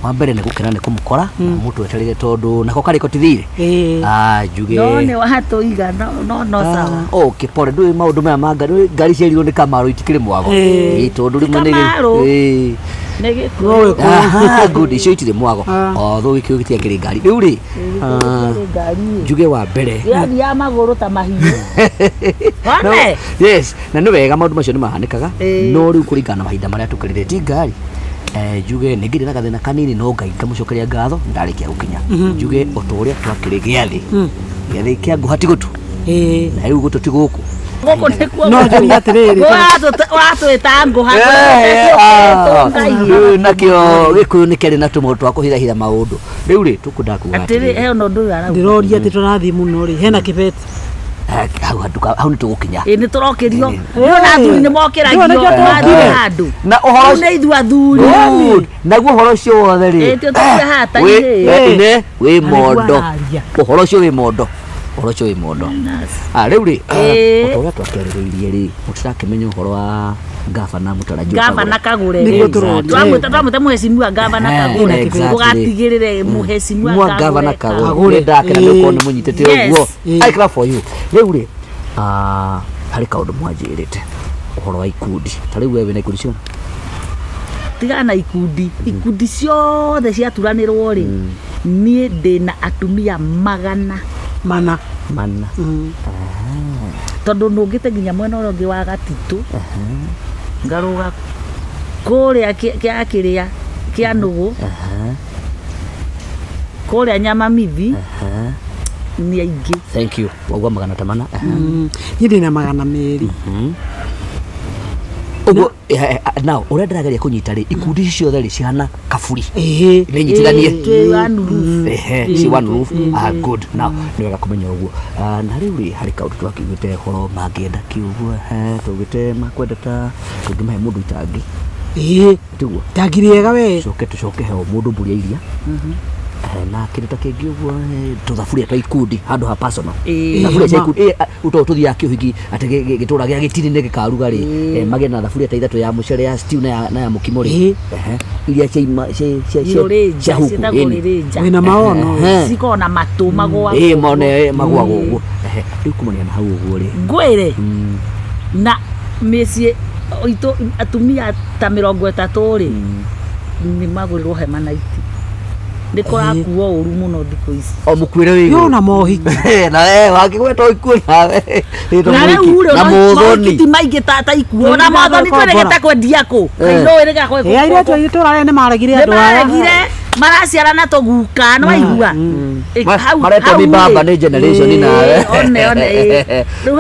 wa mbere nä gå kena nä kå må kora må tå etarä tondå nako karä kotithire njuge nä watå iga no sawa okay pore ndå maå ndå maya ma ngari ciarirwo nä kamaro itikä rä mwago tondå rä mwe good icio itirä mwago thå gä kä gä tiangä rä ngari rä u rä njuge wa mbere ya magå rå ta mahiå yes na nä wega maå ndå macio nä mahanä kaga no rä u kå ringana na mahinda marä a tå kä rä rä ti ngari njuge nä ngä rä na gathä na kanini no ngai ngamå cokeria ngatho ndarä kä a gå kinya njuge o ta å rä a twakä rä gä athä gä athä kä a ngå hati gå tu na rä u gå tå ti gå kå no njũria atĩrĩrĩ watwĩta ngũha nakĩo gĩkũyũ nĩ kĩarĩ na tũmaũndũ twa kũhithahitha maũndũ rĩu rĩ tũkwendaga kuuga atĩrĩ he ũndũ ũyũ arauga ndĩroria atĩ tũrathiĩ mũno rĩ hena kĩbeti hau nĩ tũgũkinya nĩ tũrokĩrio na athuri nĩ mokĩragio mathiĩ handũ na ũhoro nĩ ithuĩ athuri naguo ũhoro ũcio wothe rĩ wĩ mondo ũhoro ũcio wĩ mondo ũhoro ũcio wĩ mondo rĩu rĩ ũrĩa twakerĩrĩirie rĩ mũtirakamenya ũhoro wa gavana gavana Kagũre twamwĩta mũhecimiwa gavana Kagũre ũgatigĩrĩre mũhecimiwa gavana Kagũre ndakena nĩ ũkorwo nĩ mũnyitĩte ũguo I clap for you rĩu rĩ harĩ kaũndũ mwanjĩrĩte ũhoro wa ikundi ta rĩu we wĩna ikundi ciona tigana na ikundi ciothe ciaturanĩrwo rĩ niĩ ndĩna atumia mana tondũ nũngĩte nginya mwena ũrĩa ũngĩ wa Gatitũ ngarũga kũrĩa kĩrĩa kĩa Nũgũ kũrĩa Nyamamithi nĩ aingĩ thank you wauga magana ta mana niĩ ndĩna magana merĩ ũguo now ũrĩa ndĩrageria kũnyita rĩ ikundi ciothe rĩ cihana kaburi nĩ nyitithanie ci one roof good now nĩ wega kũmenya ũguo na rĩu rĩ harĩ kaũndũ twakĩugĩte ũhoro mangĩenda kĩũguo tũgĩte makwenda ta tũngĩmahe mũndũ itangi tiguo itangi rĩega we tũcoke heo mũndũ mbũria iria na kĩndũ ta kĩngĩ ũguo tũthaburia twa ikundi handũ ha personal thaburia cia ikundi tũthiaga kĩũhiki atĩ gĩtũra gĩa Gĩtiri-inĩ gĩkaruga rĩ magĩe na thaburia ta ithatũ ya mũcere ya stew na ya mũkimo rĩ iria cia huku wĩna maono cikoragwo na matũ magwaga ũguo rĩu kumania na hau ũguo rĩ ngwĩre na mĩciĩ itũ atumia ta 30 rĩ nĩ magũrĩrwo hema naiti nĩ kũrakuo ũru mũno thikũ ici o mũkuĩre wĩigũ yona mohiki na wangĩgweta ikuo nawe na rĩu na mohiki ti maingĩ ta ikuo na mothoni twĩrĩgĩte kwendia kũ kainũĩ rĩgakwĩ airĩtu itũra rĩa nĩ maregire andũ aya maraciara na tũguka nĩ waigua maretwo mĩbamba nĩ generation nawe one rĩu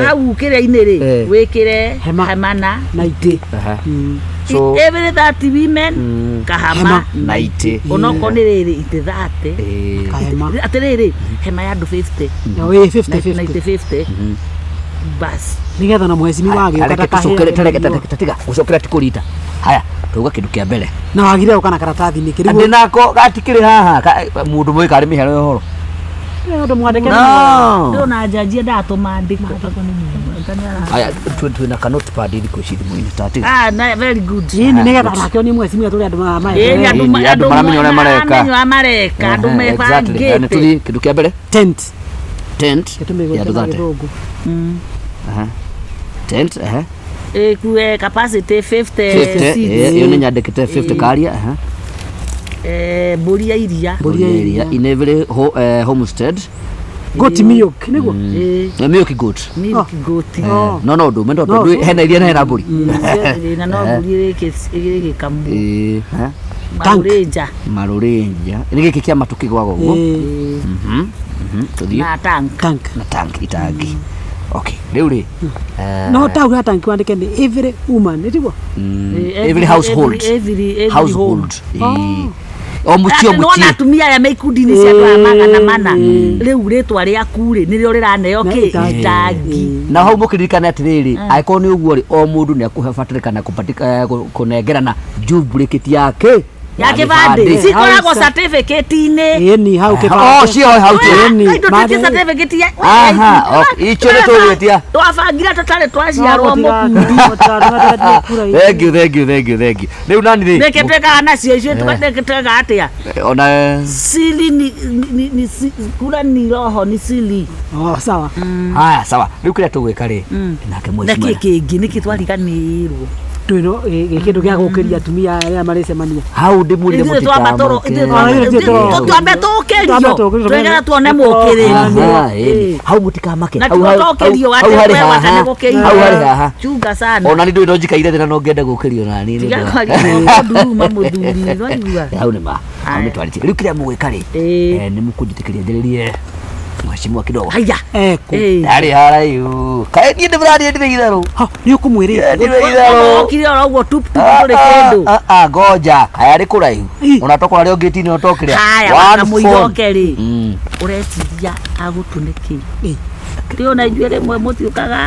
hau kĩrĩa-inĩ rĩ wĩkĩre hema na itĩ so every 30 women kahama na itĩ onoko nĩ rĩrĩ itĩ 30 kahema atĩrĩrĩ hema ya andũ 50 na wĩ 50 basi nigetha na mũhecimi wagĩũka tatiga gũcokera ti kũrita haya tuga kĩndũ kĩa mbere na wagire ũka na karatathi-inĩ kĩrĩguo ndĩ nako gatikĩrĩ haha mũndũ mwĩ karĩ mĩhero ya ũhoro ũndũ mwandĩke ndĩrona njanjia ndatũmandĩka haya twĩna ka notepad thikũ ici thimũ-inĩ tatiga na very good ini nigetha nakĩonie mũhecimi atũrĩ andũ maramenya ũrĩa mareka andũ mebangĩte tũthiĩ kĩndũ kĩa mbere tent ya andũ 30 tent kuwe capacity 50 seats iyo nĩ nyandĩkĩte 50 karia mbũri ya iria in every homestead goat milk niguo milk goat no ndũme ndũ hena iria na hena mbũri na no mbũri ĩgĩkamu marũrĩnja nĩ gĩkĩ kĩa matũ kĩgwaga ũguo tũthiĩ na tank itangi okay rĩu rĩ no tauga tanki wandĩke nĩ every woman nĩtiguo every household o mũcio no atumia aya me ikundi-inĩ cia andũ aya magana mana rĩu rĩtwa rĩaku rĩ nĩrĩo rĩraneo itangi na hau mũkĩririkane atĩrĩrĩ angĩkorwo nĩ ũguo rĩ o mũndũ nĩ akũbatarĩkana kũnengerana jubrĩkĩti yake ya kibande cikoragwo certificate-inĩ ĩni hau Oh, kĩbandĩ cio hau tũtĩtie certificate ya aha icio nĩ tũgwĩtia twabangire tũtarĩ twaciarwo mũkundi thank you rĩu nani rĩ reke twĩkaga nacio icio twĩkaga atĩa ona sili ni kura ni roho ni sili sawa haya sawa rĩu kĩrĩa tũgwĩka rĩ nake mwezi nake kĩngĩ nĩkĩ twariganĩirwo twĩno gĩkĩndũ gĩa gũkĩria atumia arĩa marĩcemania hau ndĩmwĩrire twambe tũkĩrio twegera tuone mũkĩrĩrio hau mũtikamake na tũkĩrio hau harĩ haha gũkĩrio chunga sana ona nĩ ndũĩ no njikaire thĩ na no ngenda gũkĩrio nani nduruma mũthuri ndwaigua hau nĩ twarĩtie rĩu kĩrĩa mũgwĩka rĩ nĩ mũkũnjĩtĩkĩria njĩrĩrie mheshimiwa kidogo haya yarĩ haraihu kaĩ niĩ ndĩmũraniĩ itherũ nĩ ũkũmwĩrĩte kire oroguo tupu tũrĩ kĩndũ ngoja kaya rĩ kũraihu ona tokora rĩ ũngĩtini otokĩrĩa haya na mũigoke rĩ ũreciria agũtũ nĩkĩ rĩo na ijuĩ rĩmwe mũtiũkaga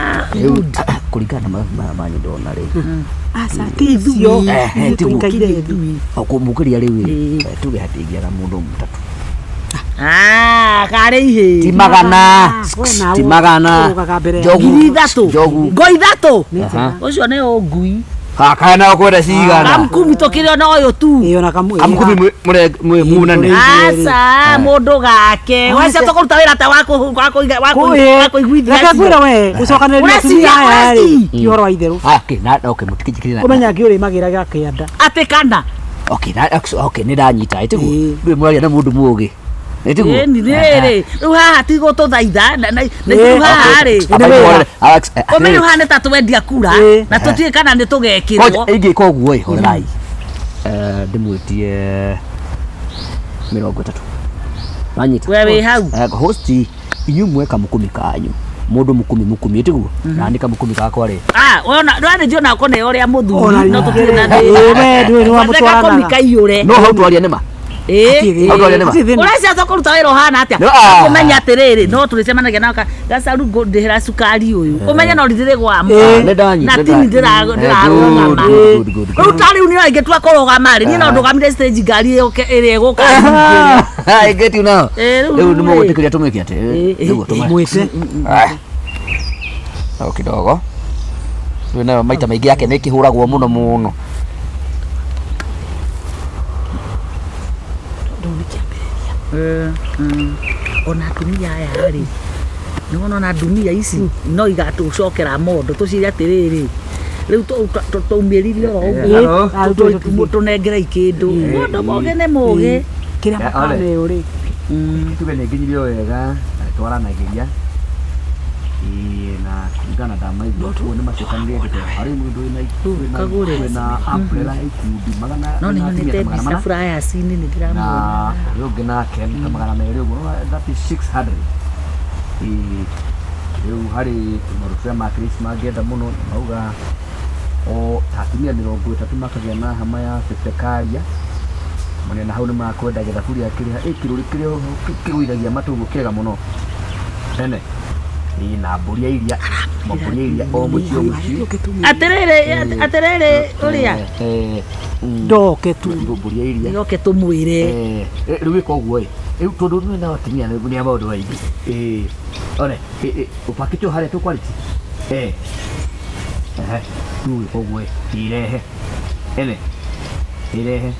kũringana na manyu ndona rĩ icio mũkĩria rĩu tuge hatĩingiaga mũndũ mũtatũ karĩ ihĩ ti magana ngiri ithatũ ngo ithatũ ũcio nĩ ũngui kaya nao kwenda cigana kamkumi tũkĩrĩ ona ũyũ tu kamkumi munene aca mũndũ gake wacia tũkũruta wĩra ta wakũiguithia reke ngwĩre we gũcokanĩrĩria atumia aya rĩ ti ũhoro wa itherũ mũtikĩnjĩkĩrĩra ũmenya ngĩũrĩmagĩraga kĩanda atĩ kana nĩ ndanyita ĩtiguo ndũĩ mwaria na mũndũ mũũgĩ rĩrĩ rĩu haha ti gũtũthaitha na rĩu haha rĩ ũmenye haha nĩ ta twendia kura na tũtiĩ kana nĩ tũgekĩrwo ingĩka ũguo ĩ horerai ndĩmwĩtie 30 wanyita we wĩ hau host inyuĩ mweka mũkumi kanyu mũndũ mũkumi ĩtiguo na nĩ kamũkumi gakwa rĩ ona ndwarĩndio nako nĩ ũrĩa mũthuri no tũtirĩ na thĩ no hau twaria nĩma ũrecia tũkũruta wĩra ũhana atĩa ũmenya atĩrĩrĩ no tũrĩcemanagia na gacaru ndĩhera cukari ũyũ ũmenye no rĩthĩrĩ gwamo na tini ndĩrarũgama rĩu ta rĩu nĩo ingĩtua kũrũgama rĩ niĩ no ndũgamire stage ngari ĩrĩa ĩgũka get you now rĩu nĩ mũgũtĩkĩria tũmĩke atĩ nĩguo mwĩte kidogo rĩu nayo maita maingĩ yake nĩ kĩhũragwo mũno ona atumia aya rĩ nĩwona ona ndumia ici no igatũcokera mondo tũcirie atĩrĩrĩ rĩu tũmĩririe oro ũguo tũnengere ikĩndũ mũndũ mũgĩ nĩ mũgĩ kĩrĩa makane ũrĩ tuge nĩ nginyirio wega twaranagĩria na kũringana na maitho tuo nĩ macokanĩrĩte harĩ mũndũ wĩna umbrella ikundi magana no nĩ nyonete mbica flyers-inĩ nĩ ndĩramwona na rĩu ũngĩ nake ta magana merĩ ũguo that is 600 rĩu harĩ marubuya ma Krismasi mangĩenda mũno mauga o atumia 30 makagĩa na hama ya cefekaria mũnena hau nĩ makwendagia thaburia kĩrĩa kĩgũithagia matũgũ kĩega mũno tene na mbũria iria o mũciĩ atĩrĩrĩ ũrĩa ndoke tu mbũria iria ndoke tũmwĩre rĩu wĩka ũguo rĩu tondũ nĩ na atumia nĩ maũndũ maingĩ one ũpakĩtwo harĩa tũkwarĩti rĩu wĩka ũguo irehe irehe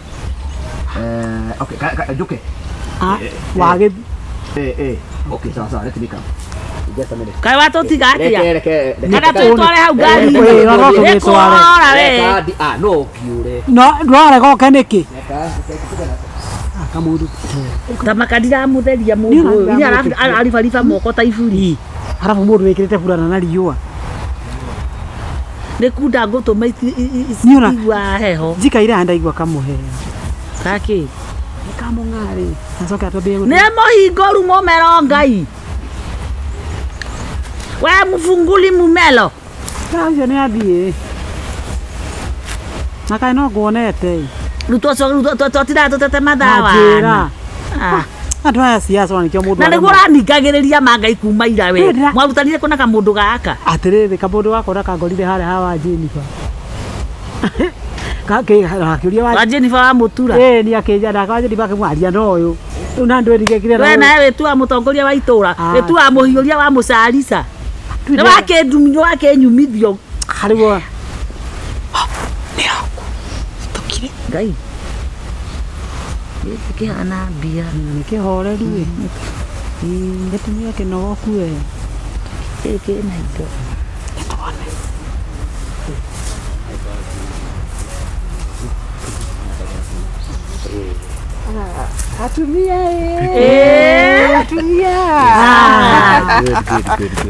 njũke wagĩ sawa let me come kaĩ watũtiga atĩa kana tũtware hau ngari nĩkũrora we no kiure no ndwarega oke nĩkĩ kamũndũ ta makandiramutheria mũndũ ũyũ iria aribariba moko ta iburi harabu mũndũ wĩkĩrĩte burana na riũa nĩkunda ngũtũma igua heho njikaire haha ndaigua kamũhea kakĩ kamũng'arĩ acoke atwambie nĩ mũhingoru mũmero Ngai we mfunguli mumelo ũcio nĩ athiĩ na kaĩ no nguonete twatira tũtete mathawa andũ aya ciaca nĩkĩo mũndũ na nĩguo ũraningagĩrĩria Mangai kuma ira we mwarutanire kũna kamũndũ gaka atĩrĩrĩ kamũndũ gakona kangorire harĩa hawa Jenifa akiuria wa Jennifer wa Mutura ni akijana kwa Jennifer akimwaria no uyu una ndu ndigekire we nawe wetua mutongoria wa itura wetua muhiuria wa Mucarisa ni wake ndumio wake nyumithio harigwa ni aku tukire ngai kihana mbia nikihoreru ngetumia kinogoku we eke na indo atumia atumia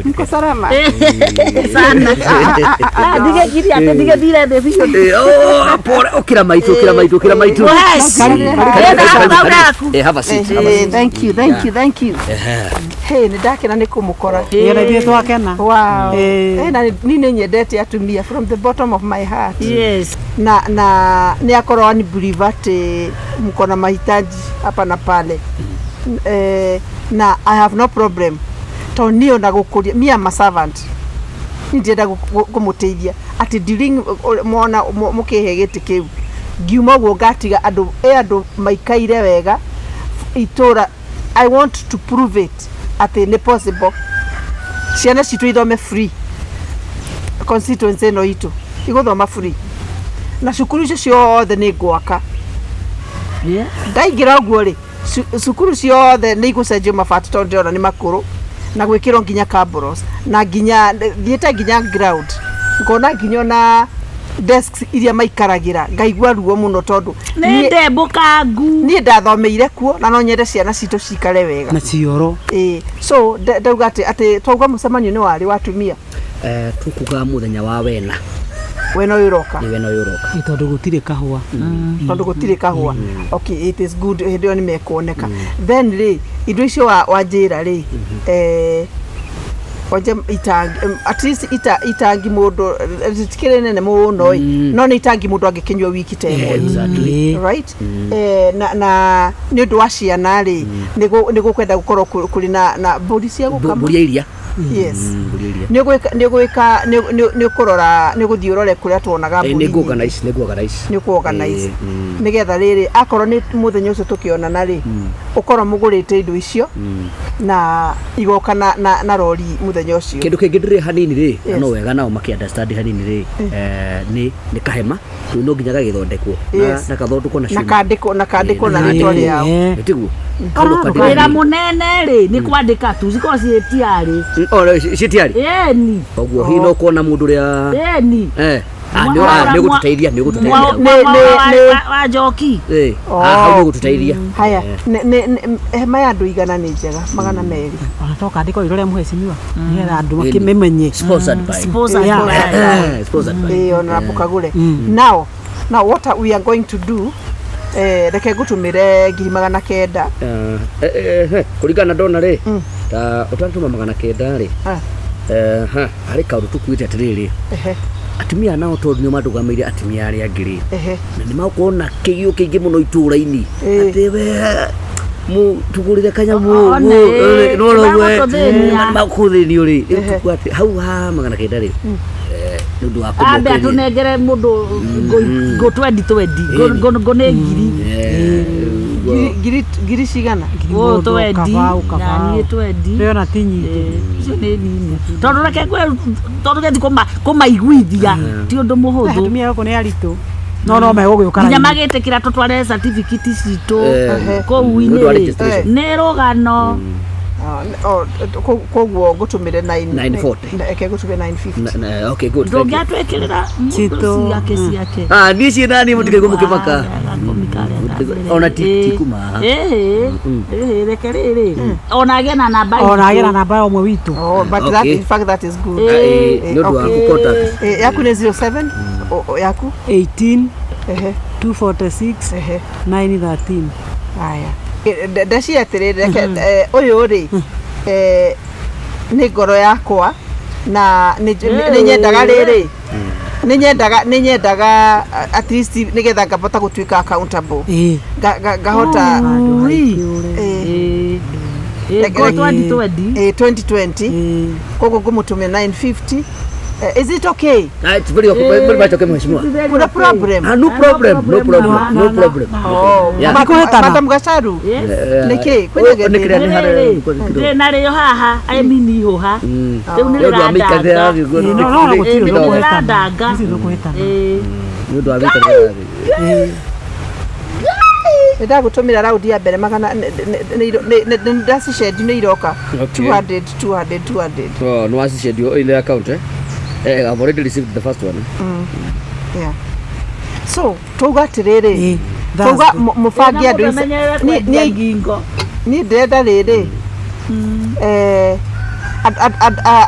niko salama sana dige vile de vio pole okira maitu have a seat thank you hey nidakena nikumukora yera bia twakena wow na nini nyendete atumia from the bottom of my heart yes na ni akorwa ni believer te mkona mahitaji hapa na pale na I have no problem to nio na gukuria me am a servant ndirenda kumuteithia ati during mona mukihegete kiu ngiuma guo ngatiga andu maikaire wega itura I want to prove it ati ni possible ciana citu ithome free constituency no itu iguthoma free na cukuru icio ciothe ni gwaka ndaingira guo ri cukuru ciothe ni igucenjio mabati tondu ndiona ni makuru na gwikirwo nginya cabros na nginya thiete nginya ground ngona nginya na desks iria maikaragira ngaigua ruo muno tondu ni ndembukangu ni ndathomeire kuo na no nyende ciana citu cikare wega na cioro so ndauga ati twauga mucemanio ni wari watumia tukuga muthenya wa wena wena uroka ni wena uroka tondu gutire kahua tondu gutire kahua okay it is good ndio ni mekoneka then ri indo icio wa njira ri oje itangi at least itangi mundu tikire nene muno no ni itangi mundu angikinywa wiki temwe exactly right na ni ndu wa ciana ri ni gukwenda gukorwo kuri na bodi cia gukama bodi iria yes ni gwika ni kurora ni guthiurore kuria tuonaga bodi ni kuorganize nigetha riri akorwo ni muthenya ucio tukionana ri ukorwo mugurite indo icio na igoka na rori muthenya ucio kindu kingi ndire hanini ri no wega nao maki understand hanini ri ni kahema no nginya gagithondekwo na kathondekwo na kandikwo na ritwa riao tiguo wira munene ri ni kwandika tu ziko cietiari cietiari ni oguo hi no kuona mundu ria ni ni gututeithia wa Njoki ni gututeithia haya hema ya andu igana ni njega magana meri anatoka ndiko irore muheshimiwa ni andu makimemenye sponsored by ona Bukagure now what we are going to do reke gutumire 900 kuringana ndona ri ta utantuma 900 ri hari kaundu tukwite atiriri atumia nao tondu nio marugameire atumia aria angiri na ni makuona kigio kingi muno itura-ini ati we mu tugurire kanyamu no makuthinio ri tukwate hau ha 900 ri ndu wa kumbe atunengere mundu go 2020 go ne giri cigana o 20 na ni 20 reo na tinyi cio ni nini tondu reke tondu gethi kumaiguithia ti undu muhuthu atumia yako ni aritu no megugukara nginya magitikira tutware certificate citu kou-ini ni rugano koguo gutumire 940 eke gutumire 950 okay good ndungiatwekirira Chito ciake ni ci nani mutige kumukimaka ona tikuma reke riri ona gena namba omwe witu but that in fact that is good ndu wa contact yaku ni 07 yaku 18 246 913 haya ndaci atirire uyu ri ni ngoro yakwa na ni nyendaga riri ni nyendaga at least nigetha ngabota gutuika accountable ngahota 2020 koguo ngumutumia 950 Is it okay? It's very okay. Very okay, mheshimiwa. Kuna problem? No problem. Oh, Yeah. Madam Gacharu. Niki, kwenye gede. Ndena rĩo haha mini hoha rĩu nĩ rĩrandanga ndagutumira raundi ya mbere magana ndacicendi nĩ iroka 200. Oh, no wacicendio ile account I've already received the first one. Yeah. So tuga atiriri tuga mubangi andu ni ndenda riri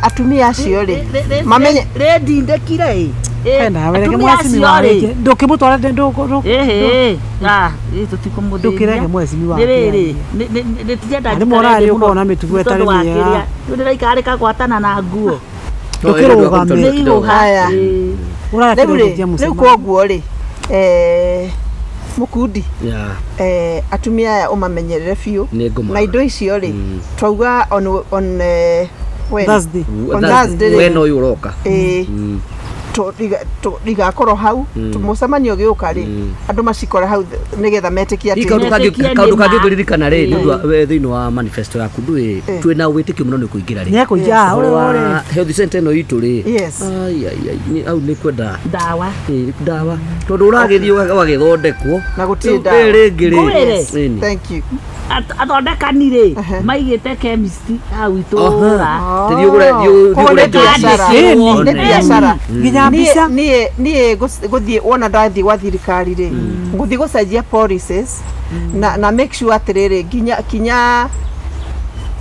atumia acio ri mamenye ndindĩkire Nawereke mwacimi wareke ndukimutwara ndukirege mwacimi wake rĩrĩ nĩtĩrenda ndĩmorari ukona mitugo etari mĩega ndĩraikarĩka gwatana na nguo ndukirũgamia haya rĩu koguo ri mukundi atumia aya umamenyerere biũ na indo icio ri twauga on Thursday when uyu uroka rigakorwo hau mucemanio giuka ri andu macikora hau nigetha metikia kaundu kangi nguririkana ri thiini wa manifesto yaku ndui twina witikio muno ni kuingira ri ni akuinja uri health center ino itu ri ai au ni kwenda dawa tondu uragithii wagithondekwo na gutinda ringi thank you athondekani ri maigite chemist hau itura biacara nginya mbica nie guthie wona ndathie gwa thirikari ri nguthie gucenjia policies na make sure atiriri kinya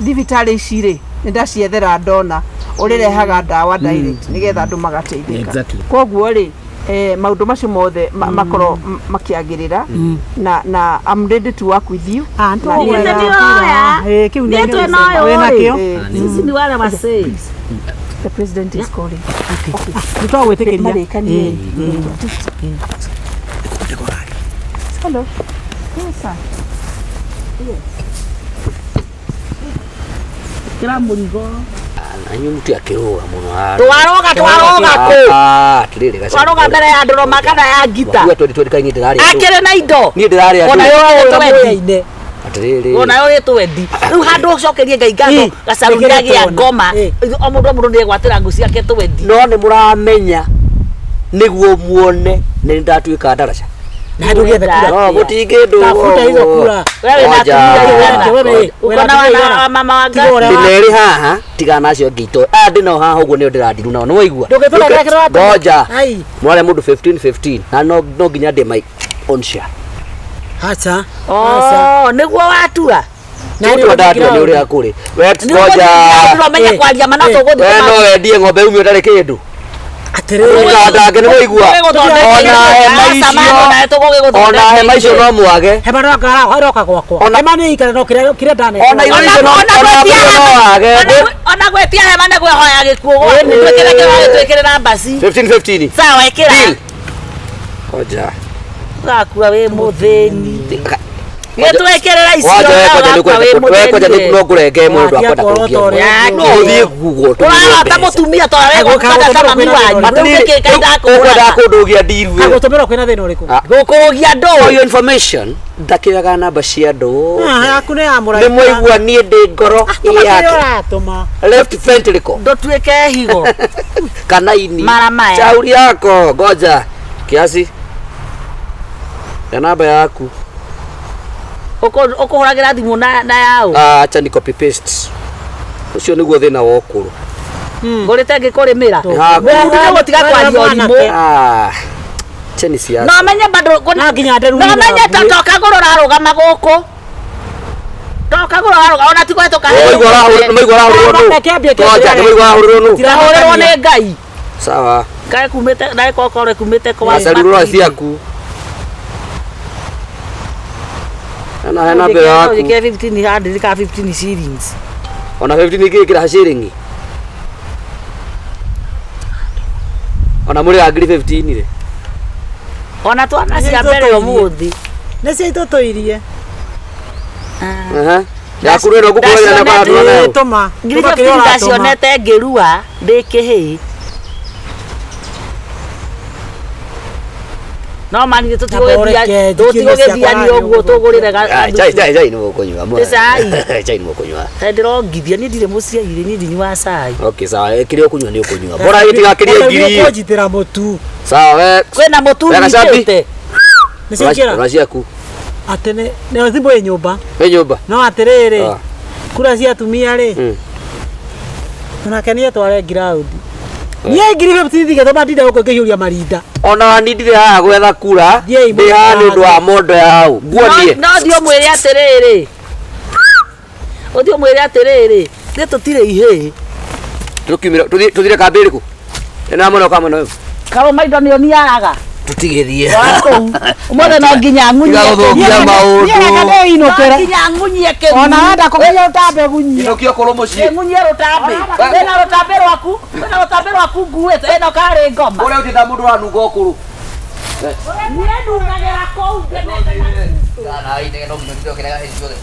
thibitari ici ri nindaciethera ndona urirehaga ndawa direct nigetha andu magateithika koguo ri maundu macio mothe makoro makiagirira na I'm ready to work with you sisi ni wale wasei the president is calling nitwagwitikiria hello yes sir kira murigo anyu mtu akiruga muno twaroga mbere ya ndoroma kana ya ngita akire na indo ni ndirari ona yo atiriri ona yo twendi riu handu ucokerie ngai ngatho gacarundagia ngoma o mundu ni gwatira ngu ciake twendi no ni muramenya niguo muone ni ndatuika ndaraca na ndugie no gutingindu tafuta hizo kura wewe ukona wana mama wanga ndineri haha tigana acio ngito ndino haha uguo ni ndirandiru nao ni waigua goja mwale mundu 15 na no nginya ndi mai on share acha niguo watua na ndio ndatwa ni uri akuri goja ndumenya kwaria manato guthi no wendie ng'ombe umio ndari kindu ndake ni waigua ona hema icio no mwage hema no ngara hoiroka gwakwa hema ni ikare no kire ndane ona icio no mwage ona gwetia hema na gwehoya gikuo twikire basi 15 sawa ikira goja gakua we mutheni Getwekerera icio wekoja no kurenge mundu akwenda kurugia no uthie gugo turata mutumia twawe gukanda kama miwanyu ukwenda kundugia ndiru agutumira kwina thina uriku gukugia ndo yo information ndakiaga namba cia ndo yaku ni amura ni mwaigua nie ndi ngoro yatuma left ventricle ndo tuike higo kana ini maramaya shauri yako goja kiasi ya namba yaku ukuhuragira thimu na yao acha ni copy paste ucio niguo thina wa ukuru ngurite ngikurimira ndu gutiga kwaria urimu cheni cia no menye bado na nginya nderu no menye toka gurura rugama guku toka gurura ruga ona tiko toka maigora hurunu tirahurerwo ni ngai sawa kai kumite na kokore kumite kwa salurura ciaku ana hena be yaku ke 15 hadi ka 15 shillings ona 15 kira shilling ona muri agri 15 re ona twana cia mbere umuthi ne cia itotoirie yaku rero gukuoya na kwa twana toma ngiri 15 cionete ngirua ndikihi no mani tutigũgĩthiani ũguo tũgũrĩre chai nĩ mũkũnyua mwana chai nĩ mũkũnyua ndĩrongithia niĩ ndirĩ mũciaire niĩ ndinyua cai okay sawa kĩrĩa ũkũnyua nĩ ũkũnyua bora gĩtigakĩrie ngiri ũnjitĩra mũtu sawa kwĩna mũtu nyitĩte nĩciakĩra ciaku atĩ nĩyo thimũ ĩ nyũmba no atĩrĩrĩ kura cia atumia rĩ onake nĩ etware ngiraundi niĩ ngiri 50 thigetho mandinde gũkũ ngĩhiũria marinda ona nindire haha gwetha kura ndĩ haha nĩ ũndũ wa mondo ya hau nguonie no thiĩ ũmwĩre atĩrĩrĩ ũthiĩ ũmwĩre atĩrĩrĩ ithuĩ tũtirĩ ihĩ tũthire kambĩ ĩrĩkũ ĩno ya mwena ũka mwena ũyũ Karũma indo nĩ ũniaraga tutigithie ũmũthĩ no nginya ngunyie nginya ngunyie kĩgunyĩ ona wenda kũmenya ũtambe gunyie inũkio kũrũ mũciĩ ngunyie rũtambe wĩna rũtambe rwaku nguĩte ĩno karĩ ngoma ũrĩa ũtĩta mũndũ wanunga ũkũrũ niĩ ndungagĩra kũu Nah, ini kan om, kita kira-kira